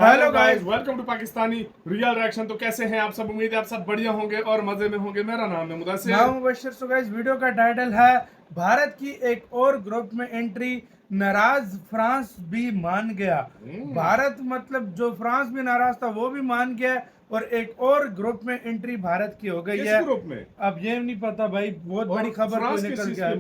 Hello guys, welcome to Pakistani real reaction. तो कैसे हैं आप सब? उम्मीद है आप सब बढ़िया होंगे और मजे में होंगे। मेरा नाम है मुदस्सिर। मैं मुबश्शिर। सो गाइस, वीडियो का टाइटल है भारत की एक और ग्रुप में एंट्री, नाराज फ्रांस भी मान गया। भारत मतलब जो फ्रांस भी नाराज था वो भी मान गया और एक और ग्रुप में एंट्री भारत की हो गई है। ग्रुप में अब ये नहीं पता भाई, बहुत बड़ी खबर कोई निकल के आई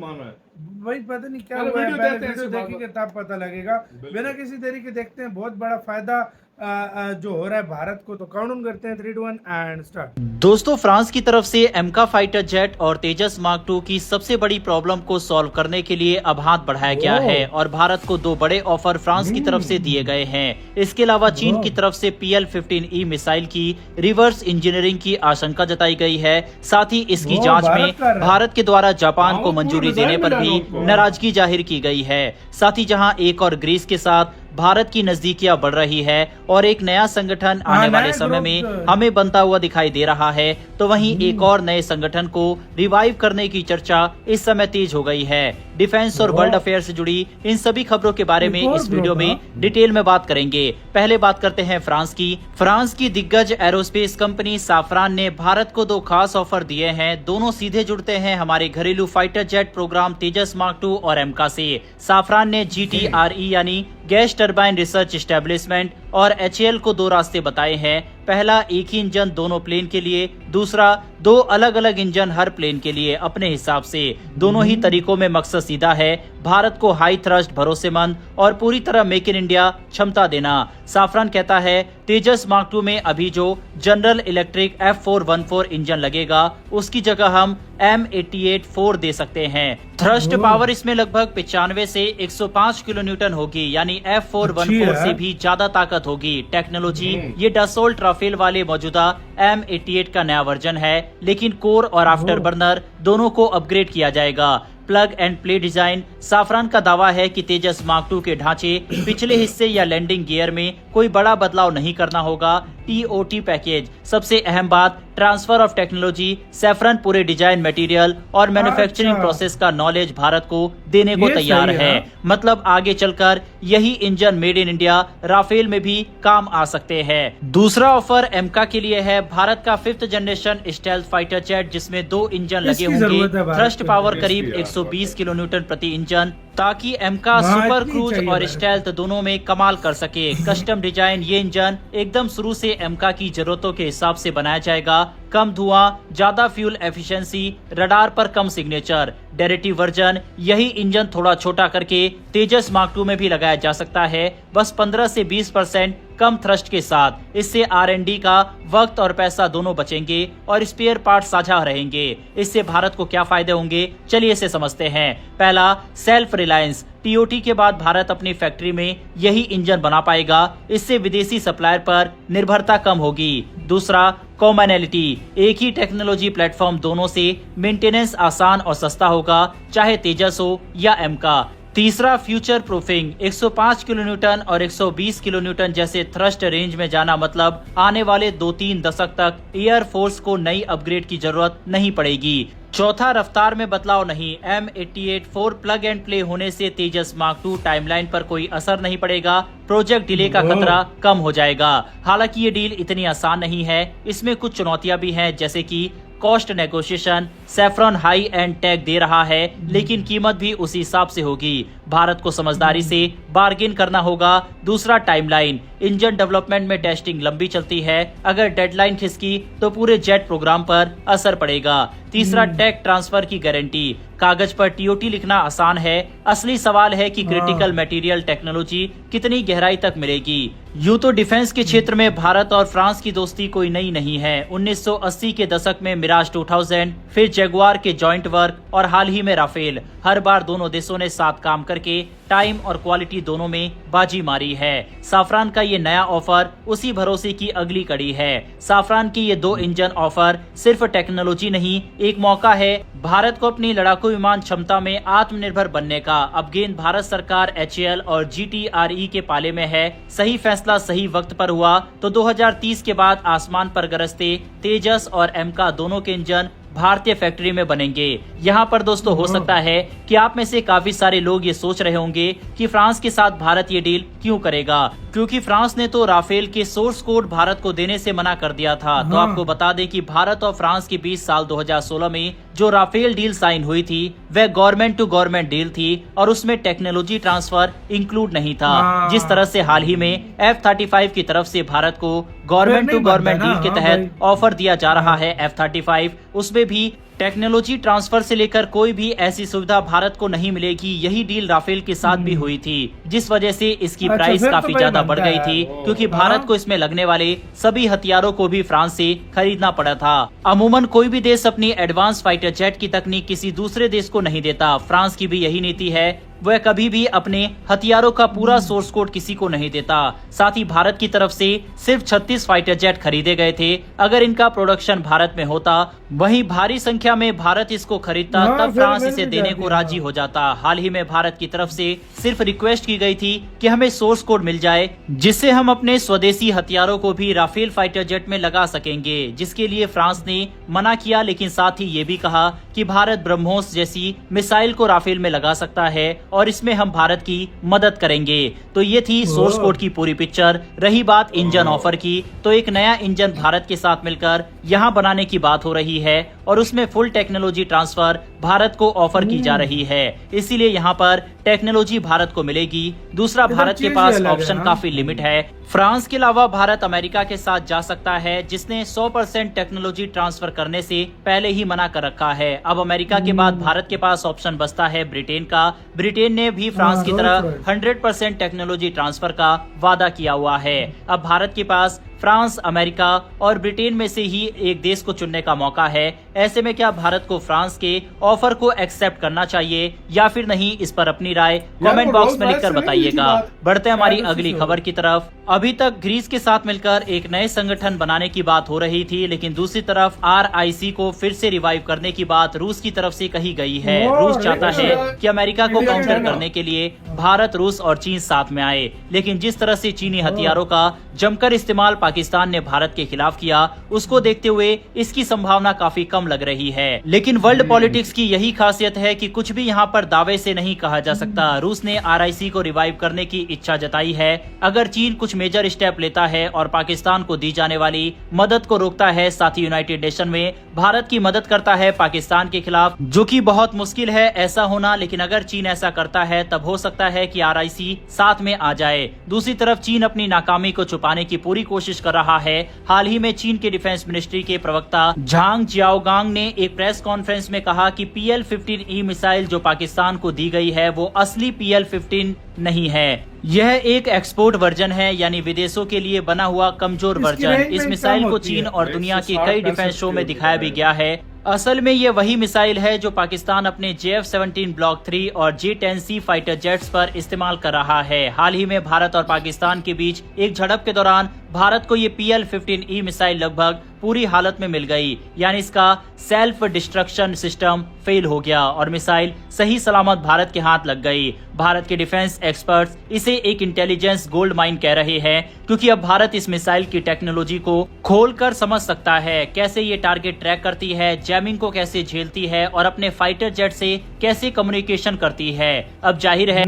भाई, पता नहीं क्या हुआ है। वीडियो देखेंगे तब पता लगेगा। बिना किसी देरी के देखते हैं बहुत बड़ा फायदा जो हो रहा है भारत को। तो काउंट करते हैं 3, 2, 1 एंड स्टार्ट। दोस्तों, फ्रांस की तरफ से एमका फाइटर जेट और तेजस मार्क II की सबसे बड़ी प्रॉब्लम को सॉल्व करने के लिए अब हाथ बढ़ाया गया है और भारत को 2 बड़े ऑफर फ्रांस की तरफ से दिए गए हैं। इसके अलावा चीन की तरफ से PL-15E मिसाइल की रिवर्स इंजीनियरिंग की आशंका जताई गई है। साथ ही इसकी जांच में भारत के द्वारा जापान को मंजूरी देने पर भी नाराजगी जाहिर की गई है। साथ ही जहां एक और ग्रीस के साथ भारत की नजदीकियां बढ़ रही है और एक नया संगठन आने वाले समय में हमें बनता हुआ दिखाई दे रहा है, तो वहीं एक और नए संगठन को रिवाइव करने की चर्चा इस समय तेज हो गई है। डिफेंस और वर्ल्ड अफेयर से जुड़ी इन सभी खबरों के बारे में इस वीडियो में डिटेल में बात करेंगे। पहले बात करते हैं फ्रांस की दिग्गज एरोस्पेस कंपनी साफरान ने भारत को 2 खास ऑफर दिए हैं। दोनों सीधे जुड़ते हैं हमारे घरेलू फाइटर जेट प्रोग्राम तेजस मार्क II और एमका से। साफरान ने GTRE यानी गैस टरबाइन रिसर्च एस्टेब्लिशमेंट और HAL को 2 रास्ते बताए हैं। पहला, एक ही इंजन दोनों प्लेन के लिए। दूसरा, 2 अलग अलग इंजन हर प्लेन के लिए अपने हिसाब से। दोनों ही तरीकों में मकसद सीधा है, भारत को हाई थ्रस्ट, भरोसेमंद और पूरी तरह मेक इन इंडिया क्षमता देना। साफरान कहता है तेजस मार्क II में अभी जो जनरल इलेक्ट्रिक F414 इंजन लगेगा उसकी जगह हम M88-4 दे सकते हैं। थ्रस्ट पावर इसमें लगभग 95 से 105 किलो न्यूटन होगी, यानी F414 से भी ज्यादा ताकत होगी। टेक्नोलॉजी ये डसोल्ट राफेल वाले मौजूदा M88 का नया वर्जन है, लेकिन कोर और आफ्टर बर्नर दोनों को अपग्रेड किया जाएगा। Plug and play design. Safran का दावा है कि तेजस मार्क II के ढांचे, पिछले हिस्से या लैंडिंग गियर में कोई बड़ा बदलाव नहीं करना होगा। TOT package. सबसे अहम बात, ट्रांसफर ऑफ टेक्नोलॉजी। सैफरन पूरे डिजाइन, मटेरियल और मैन्युफैक्चरिंग प्रोसेस का नॉलेज भारत को देने को तैयार है। मतलब आगे चलकर यही engine made in India Rafale में भी काम आ सकते हैं। दूसरा ऑफर एमका के लिए है। भारत का 5th generation stealth fighter jet, जिसमें 2 इंजन लगे होंगे। थ्रस्ट पावर करीब 120 किलो न्यूटन प्रति इंजन, ताकि एमका सुपर क्रूज और स्टेल्थ दोनों में कमाल कर सके। Custom design. ये इंजन एकदम शुरू से एमका की जरूरतों के हिसाब से बनाया जाएगा। कम धुआं, ज्यादा फ्यूल एफिशिएंसी, रडार पर कम सिग्नेचर। Derivative version. यही इंजन थोड़ा छोटा करके तेजस मार्क II में भी लगाया जा सकता है, बस 15 से 20% कम थ्रस्ट के साथ। इससे R&D का वक्त और पैसा दोनों बचेंगे और स्पेयर पार्ट साझा रहेंगे। इससे भारत को क्या फायदे होंगे, चलिए इसे समझते हैं। पहला, सेल्फ रिलायंस। TOT के बाद भारत अपनी फैक्ट्री में यही इंजन बना पाएगा। इससे विदेशी सप्लायर पर निर्भरता कम होगी। दूसरा, कॉमनैलिटी। एक ही टेक्नोलॉजी प्लेटफॉर्म, दोनों से मेंटेनेंस आसान और सस्ता होगा, चाहे तेजस हो या एमका। तीसरा, फ्यूचर प्रूफिंग। 105 किलो न्यूटन और 120 किलो न्यूटन जैसे थ्रस्ट रेंज में जाना, मतलब आने वाले 2-3 दशक तक एयर फोर्स को नई अपग्रेड की जरूरत नहीं पड़ेगी। चौथा, रफ्तार में बदलाव नहीं। M88-4 प्लग एंड प्ले होने से तेजस मार्क II टाइमलाइन पर कोई असर नहीं पड़ेगा। प्रोजेक्ट डिले का खतरा कम हो जाएगा। हालांकि ये डील इतनी आसान नहीं है, इसमें कुछ चुनौतियां भी हैं, जैसे कि cost negotiation. Saffron high end tag दे रहा है, लेकिन कीमत भी उसी हिसाब से होगी। भारत को समझदारी से बार्गेन करना होगा। दूसरा, टाइमलाइन। इंजन डेवलपमेंट में टेस्टिंग लंबी चलती है, अगर डेडलाइन खिसकी तो पूरे जेट प्रोग्राम पर असर पड़ेगा। तीसरा, टेक ट्रांसफर की गारंटी। कागज पर TOT लिखना आसान है, असली सवाल है कि क्रिटिकल मटेरियल टेक्नोलॉजी कितनी गहराई तक मिलेगी। यूं तो डिफेंस के क्षेत्र में भारत और फ्रांस की दोस्ती कोई नई नहीं है। 1980 के दशक में मिराज 2000, फिर जगुआर के जॉइंट वर्क और हाल ही में राफेल। हर बार दोनों देशों ने साथ काम करके टाइम और क्वालिटी दोनों में बाजी मारी है। साफरान का ये नया ऑफर उसी भरोसे की अगली कड़ी है। साफरान की ये 2 इंजन ऑफर सिर्फ टेक्नोलॉजी नहीं, एक मौका है भारत को अपनी लड़ाकू विमान क्षमता में आत्मनिर्भर बनने का। अब गेंद भारत सरकार, HAL और GTRE के पाले में है। सही फैसला सही वक्त पर हुआ तो 2030 के बाद आसमान पर गरजते तेजस और एमका दोनों के इंजन भारतीय फैक्ट्री में बनेंगे। यहाँ पर दोस्तों हो सकता है कि आप में से काफी सारे लोग ये सोच रहे होंगे कि फ्रांस के साथ भारत ये डील क्यों करेगा। क्योंकि फ्रांस ने तो राफेल के सोर्स कोड भारत को देने से मना कर दिया था। तो आपको बता दें कि भारत और फ्रांस के बीच साल 2016 में जो राफेल डील साइन हुई थी वह गवर्नमेंट टू गवर्नमेंट डील थी और उसमें टेक्नोलॉजी ट्रांसफर इंक्लूड नहीं था। जिस तरह से हाल ही में F-35 की तरफ से भारत को गवर्नमेंट टू गवर्नमेंट डील के तहत ऑफर दिया जा रहा है F-35, उसमें भी टेक्नोलॉजी ट्रांसफर से लेकर कोई भी ऐसी सुविधा भारत को नहीं मिलेगी। यही डील राफेल के साथ भी हुई थी, जिस वजह से इसकी प्राइस काफी ज्यादा बढ़ गई थी, क्योंकि भारत को इसमें लगने वाले सभी हथियारों को भी फ्रांस से खरीदना पड़ा था। अमूमन कोई भी देश अपनी एडवांस फाइटर जेट की तकनीक किसी दूसरे देश को नहीं देता। फ्रांस की भी यही नीति है, वह कभी भी अपने हथियारों का पूरा सोर्स कोड किसी को नहीं देता। साथ ही भारत की तरफ से सिर्फ 36 फाइटर जेट खरीदे गए थे। अगर इनका प्रोडक्शन भारत में होता, वहीं भारी संख्या में भारत इसको खरीदता, तब फ्रांस इसे देने को राजी हो जाता। हाल ही में भारत की तरफ से सिर्फ रिक्वेस्ट की गई थी कि हमें सोर्स कोड मिल जाए, जिससे हम अपने स्वदेशी हथियारों को भी राफेल फाइटर जेट में लगा सकेंगे, जिसके लिए फ्रांस ने मना किया। लेकिन साथ ही ये भी कहा कि भारत ब्रह्मोस जैसी मिसाइल को राफेल में लगा सकता है और इसमें हम भारत की मदद करेंगे। तो ये थी सोर्स कोड की पूरी पिक्चर। रही बात इंजन ऑफर की, तो एक नया इंजन भारत के साथ मिलकर यहाँ बनाने की बात हो रही है और उसमें फुल टेक्नोलॉजी ट्रांसफर भारत को ऑफर की जा रही है। इसीलिए यहाँ पर टेक्नोलॉजी भारत को मिलेगी। दूसरा, भारत के पास ऑप्शन काफी लिमिट है। फ्रांस के अलावा भारत अमेरिका के साथ जा सकता है, जिसने 100% टेक्नोलॉजी ट्रांसफर करने से पहले ही मना कर रखा है। अब अमेरिका के बाद भारत के पास ऑप्शन बचता है ब्रिटेन का। ब्रिटेन ने भी फ्रांस की तरह 100% टेक्नोलॉजी ट्रांसफर का वादा किया हुआ है। अब भारत के पास फ्रांस, अमेरिका और ब्रिटेन में से ही एक देश को चुनने का मौका है। ऐसे में क्या भारत को फ्रांस के ऑफर को एक्सेप्ट करना चाहिए या फिर नहीं, इस पर अपनी राय कमेंट बॉक्स में लिखकर बताइएगा। बढ़ते हैं हमारी अगली खबर की तरफ। अभी तक ग्रीस के साथ मिलकर एक नए संगठन बनाने की बात हो रही थी, लेकिन दूसरी तरफ RIC को फिर से रिवाइव करने की बात रूस की तरफ से कही गई है। रूस चाहता है कि अमेरिका को काउंटर करने के लिए भारत, रूस और चीन साथ में आए, लेकिन जिस तरह से चीनी हथियारों का जमकर इस्तेमाल पाकिस्तान ने भारत के खिलाफ किया, उसको देखते हुए इसकी संभावना काफी कम लग रही है। लेकिन वर्ल्ड पॉलिटिक्स की यही खासियत है कि कुछ भी यहाँ पर दावे से नहीं कहा जा सकता। रूस ने RIC को रिवाइव करने की इच्छा जताई है। अगर चीन कुछ मेजर स्टेप लेता है और पाकिस्तान को दी जाने वाली मदद को रोकता है, साथ ही यूनाइटेड नेशन में भारत की मदद करता है पाकिस्तान के खिलाफ, जो कि बहुत मुश्किल है ऐसा होना, लेकिन अगर चीन ऐसा करता है तब हो सकता है कि RIC साथ में आ जाए। दूसरी तरफ चीन अपनी नाकामी को छुपाने की पूरी कोशिश कर रहा है। हाल ही में चीन के डिफेंस मिनिस्ट्री के प्रवक्ता झांग जियाओगांग ने एक प्रेस कॉन्फ्रेंस में कहा कि PL-15E मिसाइल जो पाकिस्तान को दी गई है वो असली PL-15 नहीं है। यह एक एक्सपोर्ट वर्जन है, यानी विदेशों के लिए बना हुआ कमजोर वर्जन। इस मिसाइल को चीन और दुनिया के कई डिफेंस शो में दिखाया भी गया है। असल में ये वही मिसाइल है जो पाकिस्तान अपने JF-17 ब्लॉक 3 और J-10C फाइटर जेट्स पर इस्तेमाल कर रहा है। हाल ही में भारत और पाकिस्तान के बीच एक झड़प के दौरान भारत को ये PL-15E मिसाइल लगभग पूरी हालत में मिल गई, यानी इसका सेल्फ डिस्ट्रक्शन सिस्टम फेल हो गया और मिसाइल सही सलामत भारत के हाथ लग गई। भारत के डिफेंस एक्सपर्ट्स इसे एक इंटेलिजेंस गोल्ड माइन कह रहे हैं, क्योंकि अब भारत इस मिसाइल की टेक्नोलॉजी को खोलकर समझ सकता है, कैसे ये टारगेट ट्रैक करती है, जैमिंग को कैसे झेलती है और अपने फाइटर जेट से कैसे कम्युनिकेशन करती है। अब जाहिर है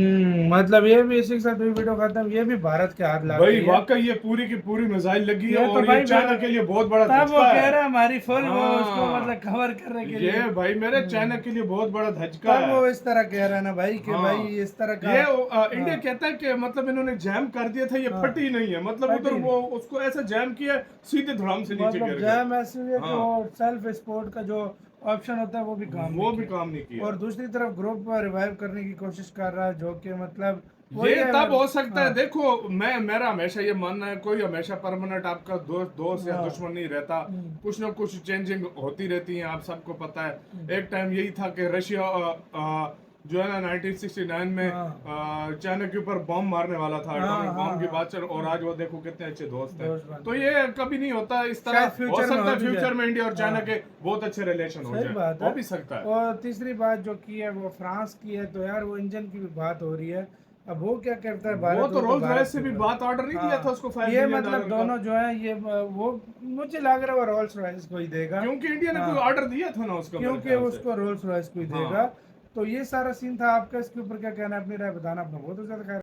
मतलब ये भी इसी के साथ वीडियो खत्म, ये भी भारत के हाथ लग भाई। वाकई ये पूरी की पूरी मिसाइल लगी है और ये चाइना के लिए बहुत बड़ा तब वो धचका कह है। रहा है हमारी फुल वो उसको मतलब कवर करने के लिए। ये भाई मेरे चाइना के लिए बहुत बड़ा धचका है। वो इस तरह कह रहा है ना भाई कि भाई इस तरह का ये इंडिया कहता है कि मतलब इन्होंने जैम कर दिया था, ये फटी नहीं है, मतलब उधर वो उसको ऐसा जैम किया सीधे धड़ाम से नीचे गिर गया। जैम ऐसे हुई है कि वो सेल्फ सपोर्ट का जो ऑप्शन होता है वो भी काम नहीं किया। और दूसरी तरफ ग्रुप रिवाइव करने की कोशिश कर रहा है, जो कि मतलब ये तब हो सकता है। देखो मेरा हमेशा ये मानना है, कोई हमेशा परमानेंट आपका दोस्त या दुश्मन नहीं रहता, कुछ ना कुछ चेंजिंग होती रहती है, आप सबको पता है। एक टाइम यही था कि रशिया जो है ना 1969 में चाइना के ऊपर बॉम्ब मारने वाला था, एटॉमिक बॉम्ब की बात चल, और आज वो देखो कितने अच्छे दोस्त हैं। तो ये कभी नहीं होता इस तरह। हो सकता है फ्यूचर में इंडिया और चाइना के बहुत अच्छे रिलेशन हो जाए, हो भी सकता है। और तीसरी बात जो की है वो फ्रांस की है, तो यार वो इंजन की भी बात हो रही है। अब वो क्या करता है भारत, वो तो रोल्स रॉयस से भी बात ऑर्डर नहीं किया था उसको 5 ये मिलियन मतलब दोनों जो है ये वो मुझे लग रहा है वो रोल्स रॉयस को ही देगा, क्योंकि इंडिया ने कोई ऑर्डर दिया था ना उसको, क्योंकि उसको रोल्स रॉयस को ही देगा। तो ये सारा सीन था। आपका इसके ऊपर क्या कहना है, अपनी राय बताना। अपना बहुत ज्यादा